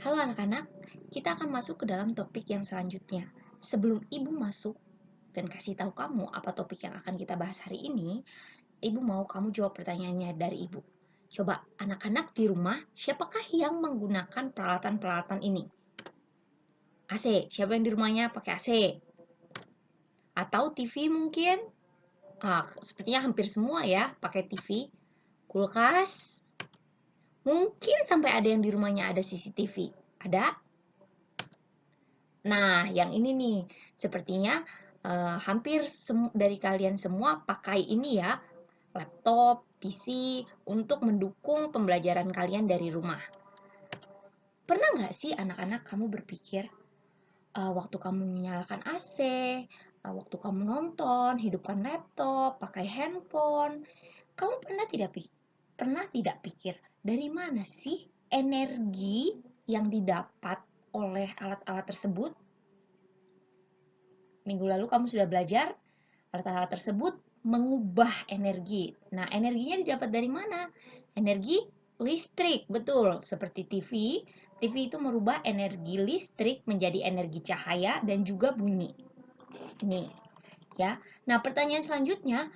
Halo anak-anak, kita akan masuk ke dalam topik yang selanjutnya. Sebelum ibu masuk dan kasih tahu kamu apa topik yang akan kita bahas hari ini, ibu mau kamu jawab pertanyaannya dari ibu. Coba anak-anak di rumah, siapakah yang menggunakan peralatan-peralatan ini? AC, siapa yang di rumahnya pakai AC? Atau TV mungkin? Sepertinya hampir semua ya pakai TV. Kulkas, mungkin sampai ada yang di rumahnya ada CCTV. Ada? Nah, yang ini nih, sepertinya hampir dari kalian semua pakai ini ya, laptop, PC, untuk mendukung pembelajaran kalian dari rumah. Pernah nggak sih anak-anak kamu berpikir, waktu kamu menyalakan AC, waktu kamu nonton, hidupkan laptop, pakai handphone, kamu pernah tidak pikir, dari mana sih energi yang didapat oleh alat-alat tersebut? Minggu lalu kamu sudah belajar alat-alat tersebut mengubah energi. Nah, energinya didapat dari mana? Energi listrik, betul. Seperti TV. TV itu merubah energi listrik menjadi energi cahaya dan juga bunyi. Ini, ya. Nah, pertanyaan selanjutnya,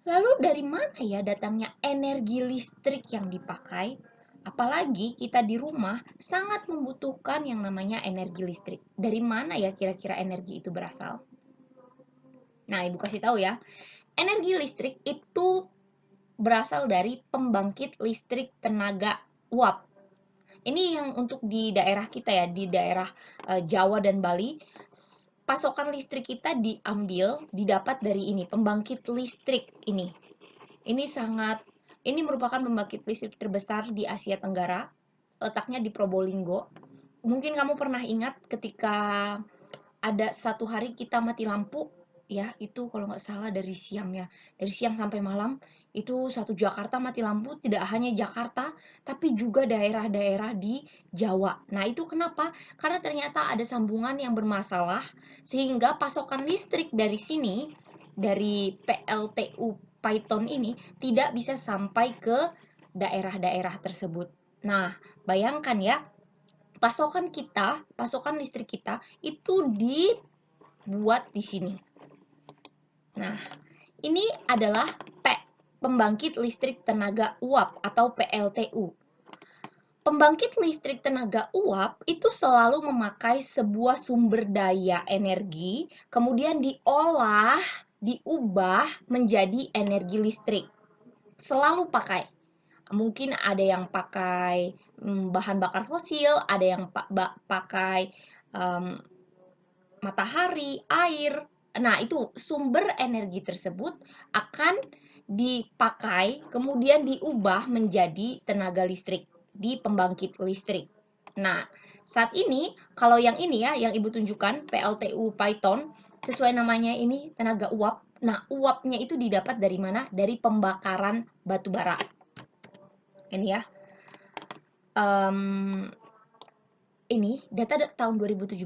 lalu dari mana ya datangnya energi listrik yang dipakai? Apalagi kita di rumah sangat membutuhkan yang namanya energi listrik. Dari mana ya kira-kira energi itu berasal? Nah, ibu kasih tahu ya. Energi listrik itu berasal dari pembangkit listrik tenaga uap. Ini yang untuk di daerah kita ya, di daerah Jawa dan Bali, pasokan listrik kita didapat dari ini, pembangkit listrik ini. Ini merupakan pembangkit listrik terbesar di Asia Tenggara, letaknya di Probolinggo. Mungkin kamu pernah ingat ketika ada satu hari kita mati lampu, ya itu kalau nggak salah dari siang sampai malam, itu satu Jakarta mati lampu, tidak hanya Jakarta tapi juga daerah-daerah di Jawa. Nah, itu kenapa? Karena ternyata ada sambungan yang bermasalah sehingga pasokan listrik dari sini, dari PLTU Python ini tidak bisa sampai ke daerah-daerah tersebut. Nah, bayangkan ya, pasokan listrik kita itu dibuat di sini. Nah, ini adalah pembangkit listrik tenaga uap atau PLTU. Pembangkit listrik tenaga uap itu selalu memakai sebuah sumber daya energi, kemudian diubah menjadi energi listrik. Selalu pakai. Mungkin ada yang pakai bahan bakar fosil, ada yang pakai matahari, air. Nah, itu sumber energi tersebut akan dipakai, kemudian diubah menjadi tenaga listrik di pembangkit listrik. Nah, saat ini, kalau yang ini ya, yang ibu tunjukkan, PLTU Python, sesuai namanya ini, tenaga uap. Nah, uapnya itu didapat dari mana? Dari pembakaran batu bara. Ini ya. Ini data tahun 2017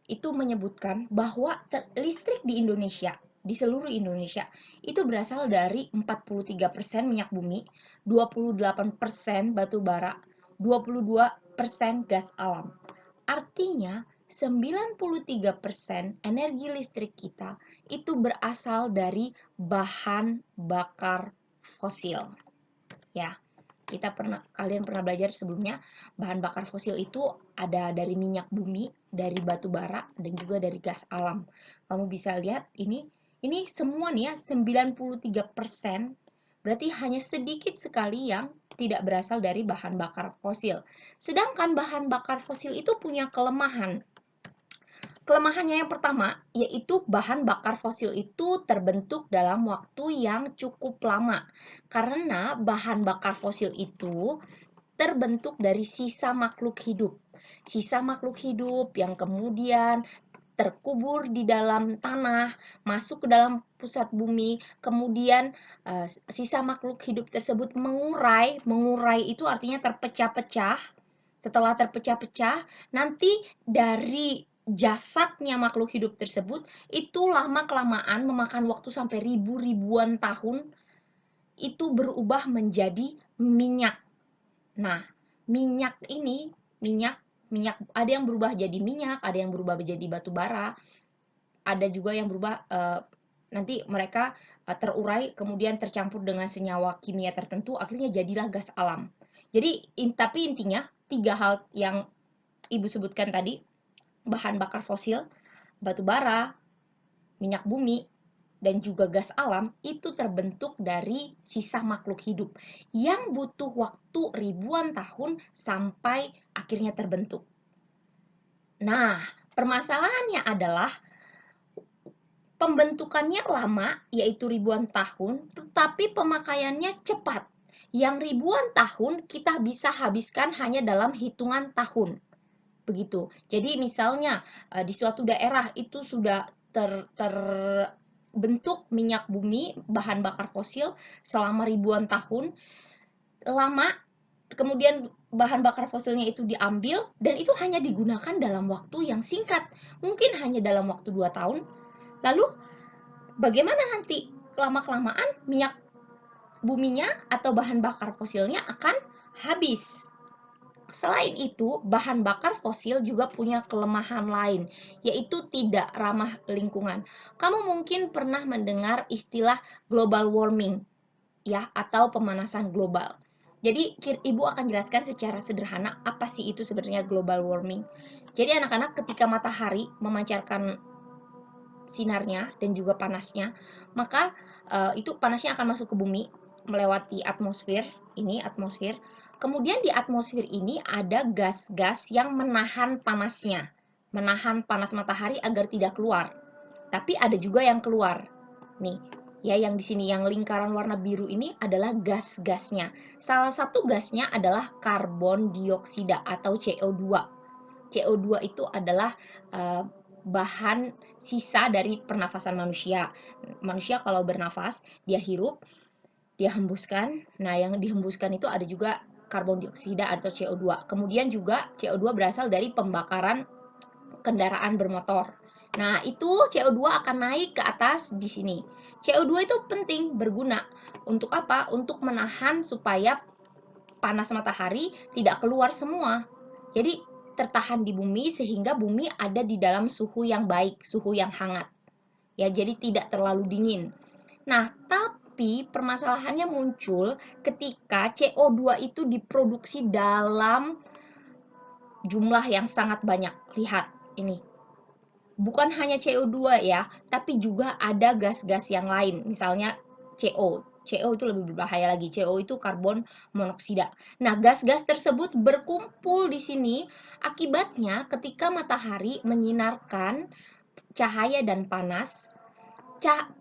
itu menyebutkan bahwa listrik di Indonesia, di seluruh Indonesia, itu berasal dari 43% minyak bumi, 28% batu bara, 22% gas alam. Artinya 93% energi listrik kita itu berasal dari bahan bakar fosil. Ya. Kalian pernah belajar sebelumnya, bahan bakar fosil itu ada dari minyak bumi, dari batu bara, dan juga dari gas alam. Kamu bisa lihat ini semua nih ya, 93%, berarti hanya sedikit sekali yang tidak berasal dari bahan bakar fosil. Sedangkan bahan bakar fosil itu punya kelemahan. Kelemahannya yang pertama, yaitu bahan bakar fosil itu terbentuk dalam waktu yang cukup lama. Karena bahan bakar fosil itu terbentuk dari sisa makhluk hidup. Sisa makhluk hidup yang kemudian terkubur di dalam tanah, masuk ke dalam pusat bumi, kemudian sisa makhluk hidup tersebut mengurai itu artinya terpecah-pecah. Setelah terpecah-pecah, nanti dari jasadnya makhluk hidup tersebut itu lama-kelamaan memakan waktu sampai ribuan tahun, itu berubah menjadi minyak. Nah, minyak minyak, ada yang berubah jadi minyak, ada yang berubah menjadi batu bara, ada juga yang berubah nanti mereka terurai kemudian tercampur dengan senyawa kimia tertentu, akhirnya jadilah gas alam. Jadi tapi intinya 3 hal yang Ibu sebutkan tadi, bahan bakar fosil, batu bara, minyak bumi, dan juga gas alam, itu terbentuk dari sisa makhluk hidup yang butuh waktu ribuan tahun sampai akhirnya terbentuk. Nah, permasalahannya adalah pembentukannya lama, yaitu ribuan tahun, tetapi pemakaiannya cepat. Yang ribuan tahun kita bisa habiskan hanya dalam hitungan tahun. Begitu. Jadi misalnya di suatu daerah itu sudah terbentuk minyak bumi, bahan bakar fosil selama ribuan tahun, lama, kemudian bahan bakar fosilnya itu diambil dan itu hanya digunakan dalam waktu yang singkat, mungkin hanya dalam waktu 2 tahun. Lalu bagaimana nanti lama-kelamaan minyak buminya atau bahan bakar fosilnya akan habis. Selain itu, bahan bakar fosil juga punya kelemahan lain, yaitu tidak ramah lingkungan. Kamu mungkin pernah mendengar istilah global warming, ya, atau pemanasan global. Jadi, Ibu akan jelaskan secara sederhana apa sih itu sebenarnya global warming. Jadi, anak-anak, ketika matahari memancarkan sinarnya dan juga panasnya, maka itu panasnya akan masuk ke bumi melewati atmosfer. Kemudian di atmosfer ini ada gas-gas yang menahan panasnya, menahan panas matahari agar tidak keluar. Tapi ada juga yang keluar. Nih, ya, yang di sini yang lingkaran warna biru ini adalah gas-gasnya. Salah satu gasnya adalah karbon dioksida atau CO2. CO2 itu adalah bahan sisa dari pernafasan manusia. Manusia kalau bernafas, dia hirup, dia hembuskan. Nah, yang dihembuskan itu ada juga karbon dioksida atau CO2. Kemudian juga CO2 berasal dari pembakaran kendaraan bermotor. Nah, itu CO2 akan naik ke atas di sini. CO2 itu penting, berguna. Untuk apa? Untuk menahan supaya panas matahari tidak keluar semua. Jadi tertahan di bumi sehingga bumi ada di dalam suhu yang baik, suhu yang hangat. Ya, jadi tidak terlalu dingin. Nah, tapi permasalahannya muncul ketika CO2 itu diproduksi dalam jumlah yang sangat banyak. Lihat ini. Bukan hanya CO2 ya, tapi juga ada gas-gas yang lain. Misalnya CO. CO itu lebih berbahaya lagi. CO itu karbon monoksida. Nah, gas-gas tersebut berkumpul di sini. Akibatnya ketika matahari menyinarkan cahaya dan panas,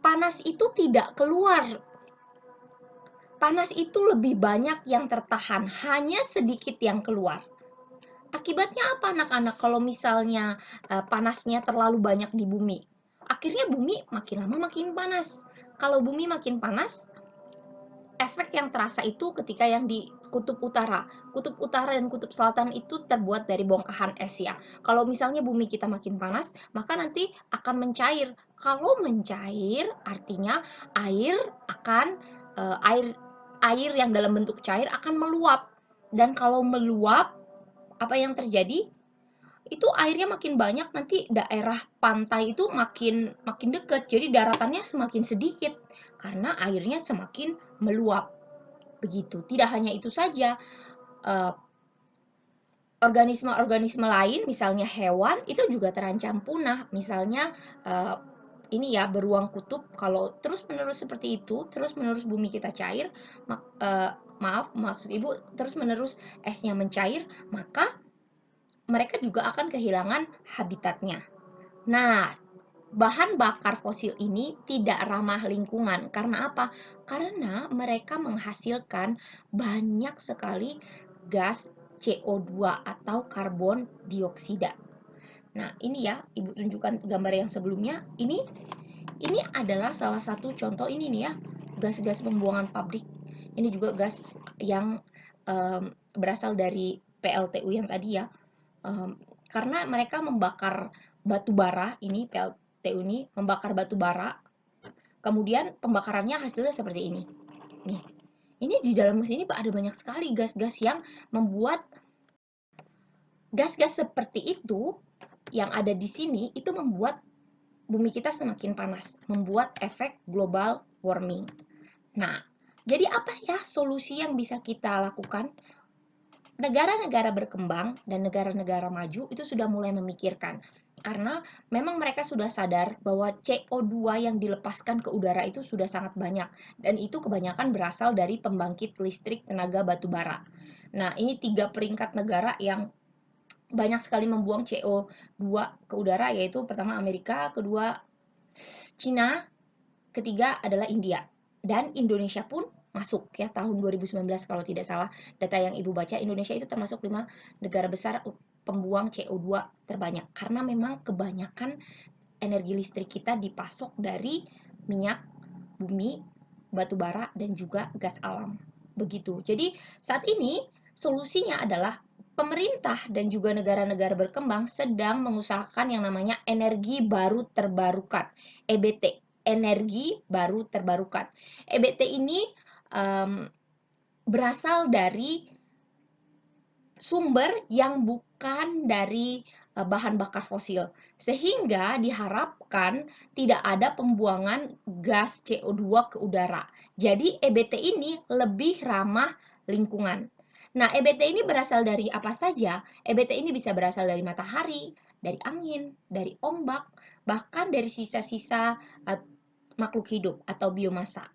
panas itu tidak keluar. Panas itu lebih banyak yang tertahan, hanya sedikit yang keluar. Akibatnya apa anak-anak kalau misalnya panasnya terlalu banyak di bumi? Akhirnya bumi makin lama makin panas. Kalau bumi makin panas, efek yang terasa itu ketika yang di kutub utara. Kutub utara dan kutub selatan itu terbuat dari bongkahan es ya. Kalau misalnya bumi kita makin panas, maka nanti akan mencair. Kalau mencair artinya air akan air yang dalam bentuk cair akan meluap. Dan kalau meluap, apa yang terjadi? Itu airnya makin banyak, nanti daerah pantai itu makin dekat, jadi daratannya semakin sedikit karena airnya semakin meluap. Begitu. Tidak hanya itu saja, organisme-organisme lain, misalnya hewan, itu juga terancam punah. Misalnya ini ya, beruang kutub, kalau terus-menerus seperti itu, terus-menerus bumi kita cair, maksud Ibu, terus-menerus esnya mencair, maka mereka juga akan kehilangan habitatnya. Nah, bahan bakar fosil ini tidak ramah lingkungan. Karena apa? Karena mereka menghasilkan banyak sekali gas CO2 atau karbon dioksida. Nah, ini ya, Ibu tunjukkan gambar yang sebelumnya. Ini adalah salah satu contoh ini nih ya, gas-gas pembuangan pabrik. Ini juga gas yang berasal dari PLTU yang tadi ya. Karena mereka membakar batu bara, ini PLTU ini membakar batu bara, kemudian pembakarannya hasilnya seperti ini. Nih, ini di dalam mesin ini ada banyak sekali gas-gas yang membuat gas-gas seperti itu yang ada di sini itu membuat bumi kita semakin panas, membuat efek global warming. Nah, jadi apa sih ya solusi yang bisa kita lakukan? Negara-negara berkembang dan negara-negara maju itu sudah mulai memikirkan, karena memang mereka sudah sadar bahwa CO2 yang dilepaskan ke udara itu sudah sangat banyak, dan itu kebanyakan berasal dari pembangkit listrik tenaga batu bara. Nah, ini 3 peringkat negara yang banyak sekali membuang CO2 ke udara, yaitu pertama Amerika, kedua Cina, ketiga adalah India. Dan Indonesia pun masuk ya tahun 2019 kalau tidak salah data yang Ibu baca, Indonesia itu termasuk 5 negara besar pembuang CO2 terbanyak, karena memang kebanyakan energi listrik kita dipasok dari minyak bumi, batu bara, dan juga gas alam. Begitu. Jadi saat ini solusinya adalah pemerintah dan juga negara-negara berkembang sedang mengusahakan yang namanya energi baru terbarukan, EBT, energi baru terbarukan. EBT ini berasal dari sumber yang bukan dari bahan bakar fosil, sehingga diharapkan tidak ada pembuangan gas CO2 ke udara. Jadi EBT ini lebih ramah lingkungan. Nah, EBT ini berasal dari apa saja? EBT ini bisa berasal dari matahari, dari angin, dari ombak, bahkan dari sisa-sisa makhluk hidup atau biomasa.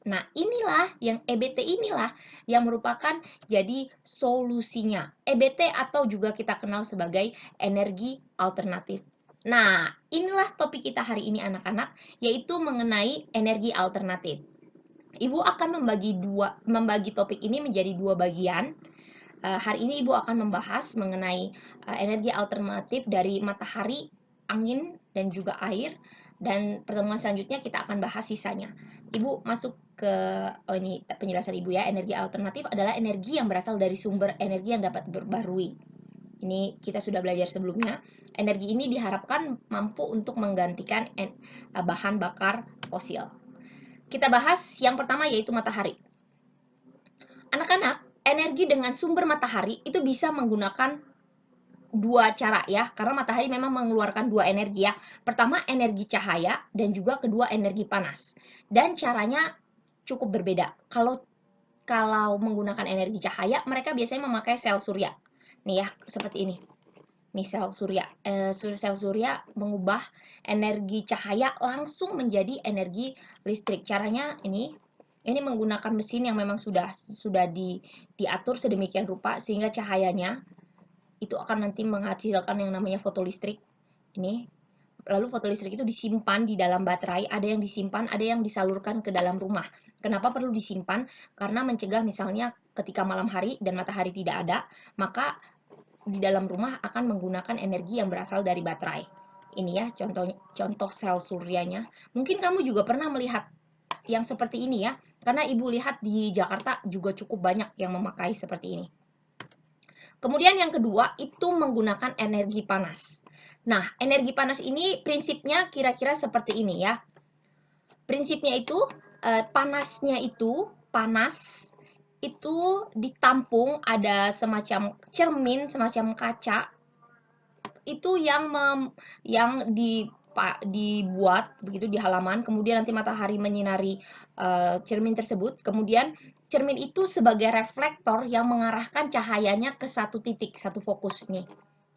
Nah, inilah yang EBT inilah yang merupakan jadi solusinya. EBT atau juga kita kenal sebagai energi alternatif. Nah, inilah topik kita hari ini anak-anak, yaitu mengenai energi alternatif. Ibu akan membagi topik ini menjadi 2 bagian. Hari ini Ibu akan membahas mengenai energi alternatif dari matahari, angin, dan juga air. Dan pertemuan selanjutnya kita akan bahas sisanya. Ibu masuk ke ini penjelasan Ibu ya. Energi alternatif adalah energi yang berasal dari sumber energi yang dapat diperbarui. Ini kita sudah belajar sebelumnya. Energi ini diharapkan mampu untuk menggantikan bahan bakar fosil. Kita bahas yang pertama yaitu matahari. Anak-anak, energi dengan sumber matahari itu bisa menggunakan 2 cara ya, karena matahari memang mengeluarkan 2 energi ya. Pertama energi cahaya dan juga kedua energi panas. Dan caranya cukup berbeda. Kalau menggunakan energi cahaya, mereka biasanya memakai sel surya. Nih ya, seperti ini. Nih sel surya. Sel surya mengubah energi cahaya langsung menjadi energi listrik. Caranya ini menggunakan mesin yang memang sudah diatur sedemikian rupa sehingga cahayanya itu akan nanti menghasilkan yang namanya fotolistrik. Ini lalu fotolistrik itu disimpan di dalam baterai, ada yang disimpan, ada yang disalurkan ke dalam rumah. Kenapa perlu disimpan? Karena mencegah misalnya ketika malam hari dan matahari tidak ada, maka di dalam rumah akan menggunakan energi yang berasal dari baterai. Ini ya contoh sel suryanya. Mungkin kamu juga pernah melihat yang seperti ini ya, karena Ibu lihat di Jakarta juga cukup banyak yang memakai seperti ini. Kemudian yang kedua itu menggunakan energi panas. Nah, energi panas ini prinsipnya kira-kira seperti ini ya. Prinsipnya itu panasnya itu ditampung, ada semacam cermin, semacam kaca itu yang dibuat begitu di halaman, kemudian nanti matahari menyinari cermin tersebut, kemudian cermin itu sebagai reflektor yang mengarahkan cahayanya ke satu titik, satu fokus nih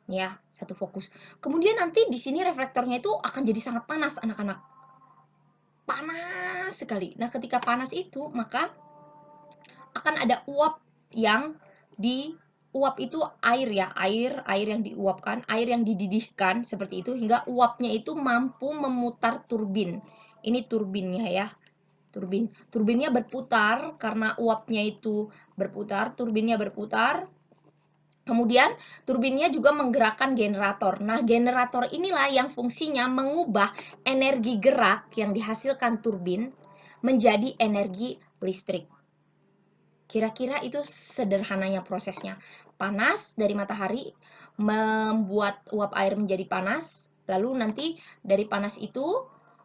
ya, satu fokus. Kemudian nanti di sini reflektornya itu akan jadi sangat panas anak-anak, panas sekali. Nah, ketika panas itu maka akan ada uap yang uap itu air ya, air yang diuapkan, air yang dididihkan seperti itu hingga uapnya itu mampu memutar turbin. Ini turbinnya ya. Turbinnya berputar karena uapnya itu berputar, turbinnya berputar. Kemudian turbinnya juga menggerakkan generator. Nah, generator inilah yang fungsinya mengubah energi gerak yang dihasilkan turbin menjadi energi listrik. Kira-kira itu sederhananya prosesnya. Panas dari matahari membuat uap air menjadi panas, lalu nanti dari panas itu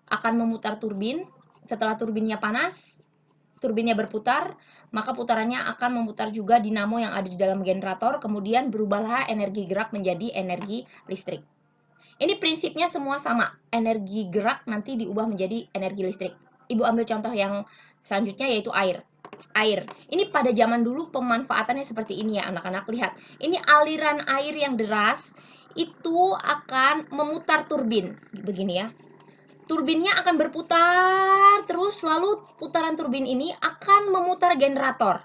akan memutar turbin. Setelah turbinnya panas, turbinnya berputar, maka putarannya akan memutar juga dinamo yang ada di dalam generator, kemudian berubahlah energi gerak menjadi energi listrik. Ini prinsipnya semua sama, energi gerak nanti diubah menjadi energi listrik. Ibu ambil contoh yang selanjutnya yaitu air. Air, ini pada zaman dulu pemanfaatannya seperti ini ya anak-anak, lihat. Ini aliran air yang deras, itu akan memutar turbin, begini ya. Turbinnya akan berputar terus, lalu putaran turbin ini akan memutar generator.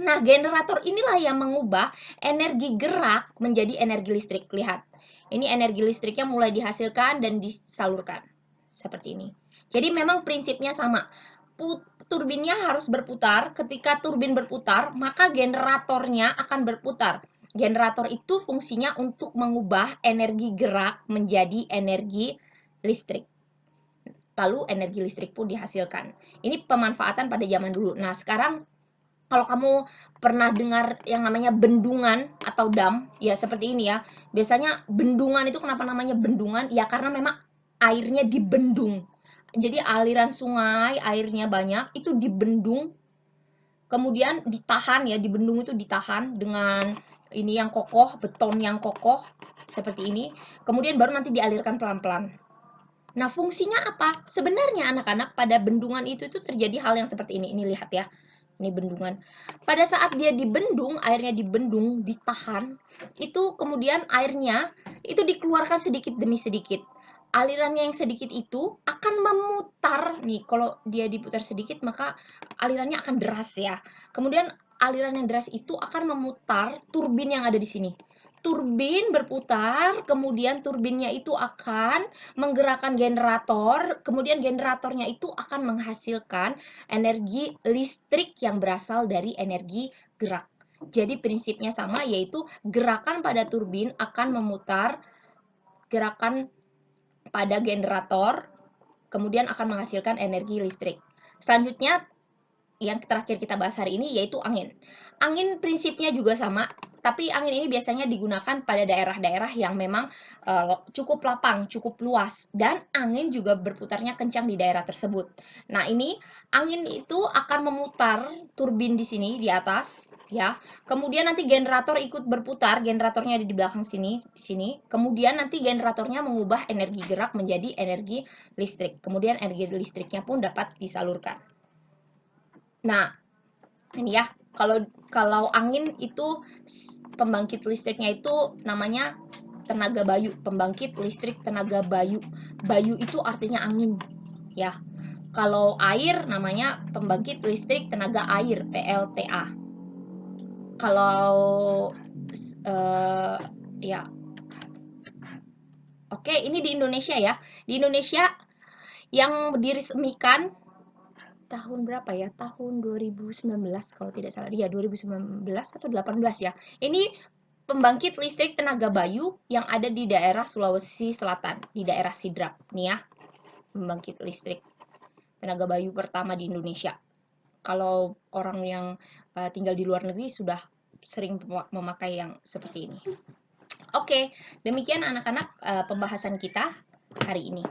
Nah, generator inilah yang mengubah energi gerak menjadi energi listrik. Lihat, ini energi listriknya mulai dihasilkan dan disalurkan. Seperti ini. Jadi memang prinsipnya sama. Turbinnya harus berputar. Ketika turbin berputar, maka generatornya akan berputar. Generator itu fungsinya untuk mengubah energi gerak menjadi energi listrik. Lalu energi listrik pun dihasilkan. Ini pemanfaatan pada zaman dulu. Nah, sekarang kalau kamu pernah dengar yang namanya bendungan atau dam, ya seperti ini ya. Biasanya bendungan itu kenapa namanya bendungan? Ya karena memang airnya dibendung. Jadi aliran sungai, airnya banyak, itu dibendung, kemudian ditahan ya, dibendung itu ditahan dengan ini yang kokoh, beton yang kokoh, seperti ini. Kemudian baru nanti dialirkan pelan-pelan. Nah, fungsinya apa? Sebenarnya anak-anak pada bendungan itu terjadi hal yang seperti ini. Ini lihat ya. Ini bendungan. Pada saat dia dibendung, airnya dibendung, ditahan, itu kemudian airnya itu dikeluarkan sedikit demi sedikit. Alirannya yang sedikit itu akan memutar. Nih, kalau dia diputar sedikit, maka alirannya akan deras ya. Kemudian aliran yang deras itu akan memutar turbin yang ada di sini. Turbin berputar, kemudian turbinnya itu akan menggerakkan generator, kemudian generatornya itu akan menghasilkan energi listrik yang berasal dari energi gerak. Jadi prinsipnya sama, yaitu gerakan pada turbin akan memutar gerakan pada generator, kemudian akan menghasilkan energi listrik. Selanjutnya, yang terakhir kita bahas hari ini yaitu angin. Angin prinsipnya juga sama, tapi angin ini biasanya digunakan pada daerah-daerah yang memang cukup lapang, cukup luas, dan angin juga berputarnya kencang di daerah tersebut. Nah, ini angin itu akan memutar turbin di sini di atas, ya. Kemudian nanti generator ikut berputar, generatornya ada di belakang sini, di sini. Kemudian nanti generatornya mengubah energi gerak menjadi energi listrik. Kemudian energi listriknya pun dapat disalurkan. Nah, ini ya, kalau angin itu pembangkit listriknya itu namanya tenaga bayu, pembangkit listrik tenaga bayu. Bayu itu artinya angin, ya. Kalau air namanya pembangkit listrik tenaga air, PLTA. Kalau ya. Oke, ini di Indonesia ya. Di Indonesia yang diresmikan tahun berapa ya? Tahun 2019 kalau tidak salah. Iya, 2019 atau 18 ya. Ini pembangkit listrik tenaga bayu yang ada di daerah Sulawesi Selatan, di daerah Sidrap. Nih ya, pembangkit listrik tenaga bayu pertama di Indonesia. Kalau orang yang tinggal di luar negeri sudah sering memakai yang seperti ini. Oke, demikian anak-anak pembahasan kita hari ini.